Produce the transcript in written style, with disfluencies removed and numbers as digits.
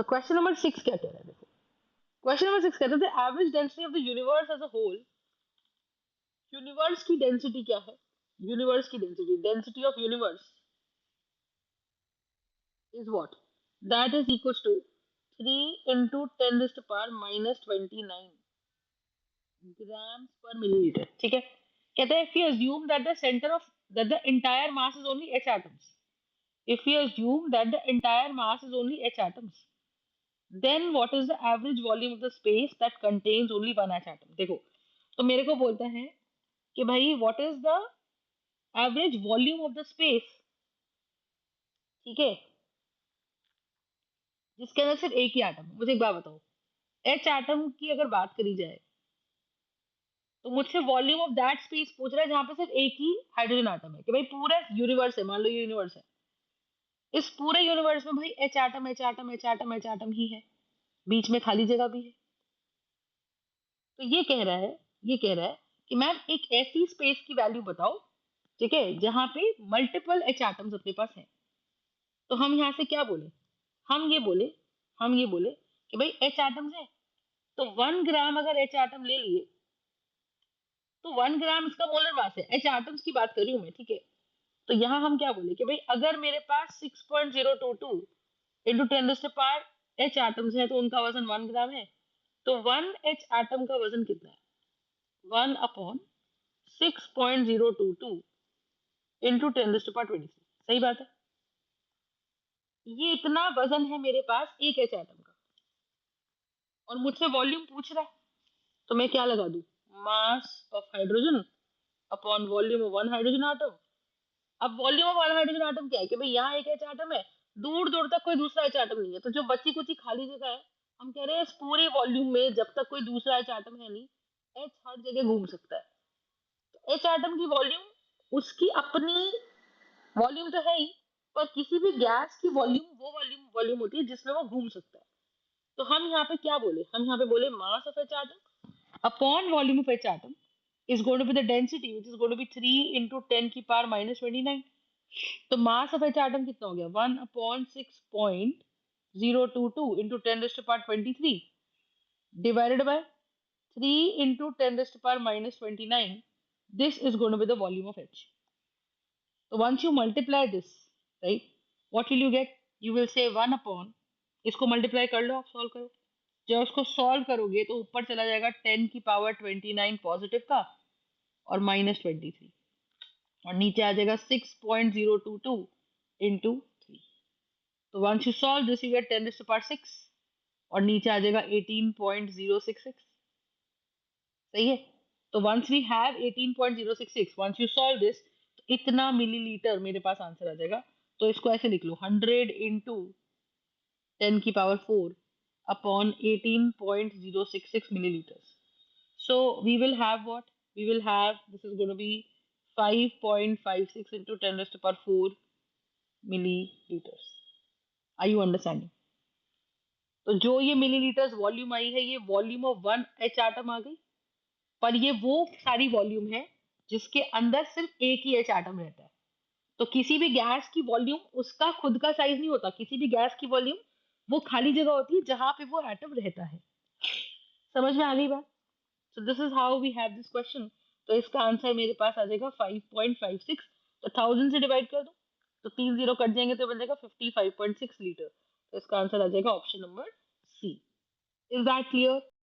तो question number 6 क्या कह रहा है, देखो क्वेश्चन नंबर 6 कहते हैं average density of the universe as a whole. Universe की डेंसिटी क्या है? यूनिवर्स की density, density of universe is what? That is equals to 3 into 10 raised to power minus 29 grams per milliliter. ठीक है, कहते हैं if we assume that the center of that the entire mass is only H atoms, if we assume that the entire mass is only H atoms, then what is the average volume of the space that contains only one H atom? देखो, तो मेरे को बोलता है कि भाई what is the average volume of the space, ठीक है, जिसके अंदर सिर्फ एक ही एटम है। मुझे एक बात बताओ, एच एटम की अगर बात करी जाए तो मुझसे वॉल्यूम ऑफ दैट स्पेस पूछ रहा है जहां पे सिर्फ एक ही हाइड्रोजन एटम है, कि भाई पूरा यूनिवर्स है, मान लो ये यूनिवर्स है, इस पूरे यूनिवर्स में भाई H atom H atom H atom H atom ही है, बीच में खाली जगह भी है। तो ये कह रहा है, ये कह रहा है कि मैम एक ऐसी स्पेस की वैल्यू बताओ, ठीक है, जहां पे मल्टीपल एच एटम्स अपने पास है। तो हम यहाँ से क्या बोले, हम ये बोले, हम ये बोले कि भाई एच एटम्स है, तो 1 ग्राम अगर एच एटम ले लिए तो 1 ग्राम इसका मोलर मास है, एच एटम्स की बात कर रही हूँ मैं, ठीक है। तो यहाँ हम क्या बोले कि भाई अगर मेरे पास 6.022 इंटू 10 पावर एच एटम्स है तो उनका वजन 1 ग्राम है, तो 1 एच एटम का वजन कितना है? 1/6.022 इंटू 10 पावर 23। सही बात है, ये इतना वजन है मेरे पास एक एच एटम का, और मुझसे वॉल्यूम पूछ रहा है, तो मैं क्या लगा दूं, mass of hydrogen upon volume of one hydrogen atom. अब volume of one hydrogen atom क्या है कि भाई यहाँ एक एच एटम है, दूर दूर तक कोई दूसरा एच एटम नहीं है, तो जो बची कुची खाली जगह है, हम कह रहे हैं इस पूरे वॉल्यूम में जब तक कोई दूसरा एच एटम है नहीं, एच हर जगह घूम सकता है। तो एच एटम की वॉल्यूम उसकी अपनी वॉल्यूम तो है ही, पर किसी भी गैस की वॉल्यूम वो वॉल्यूम वॉल्यूम होती है जिसमें वो घूम सकता है। तो हम यहाँ पे क्या बोले, हम यहाँ पे बोले mass of H atom upon volume of H atom is going to be the density which is going to be 3 into 10 की पावर minus 29। तो मास ऑफ एच एटम कितना हो गया, 1/6.022 into 10 power 23 divided by 3 into 10 power -29। This is going to be the volume of H. तो once you multiply this, right, what will you get, you will say 1 इसको multiply कर लो, आप solve करो, जब उसको सॉल्व करोगे तो ऊपर चला जाएगा 10 की पावर 29 पॉजिटिव का और -23, और नीचे आ जाएगा 6.022 इंटू 3। तो once you solve this you get 10 to the power 6, और नीचे आ जाएगा 18.066। सही है, तो once we have 18.066, once you solve this, तो इतना मिलीलीटर मेरे पास आंसर आ जाएगा। तो इसको ऐसे लिख लो, 100 इंटू 10 की power 4 upon 18.066 milliliters. So we will have what? We will have, this is going to be 5.56 into 10 raised to power 4 milliliters. Are you understanding? तो जो ये मिलीलीटर्स वॉल्यूम आई है, ये volume of one H atom आ गई, पर ये वो सारी वॉल्यूम है जिसके अंदर सिर्फ एक ही एच एटम रहता है। तो किसी भी गैस की वॉल्यूम उसका खुद का साइज नहीं होता, किसी भी गैस की वॉल्यूम वो खाली जगह होती है जहां पे वो एटम रहता है। समझ में आ गई बात? So this is how we have this question. तो इसका आंसर मेरे पास आ जाएगा 5.56। तो 1000 से डिवाइड कर दो, तो 3 जीरो कट जाएंगे तो बन जाएगा 55.6 लीटर। तो इसका आंसर आ जाएगा option number C. Is that clear?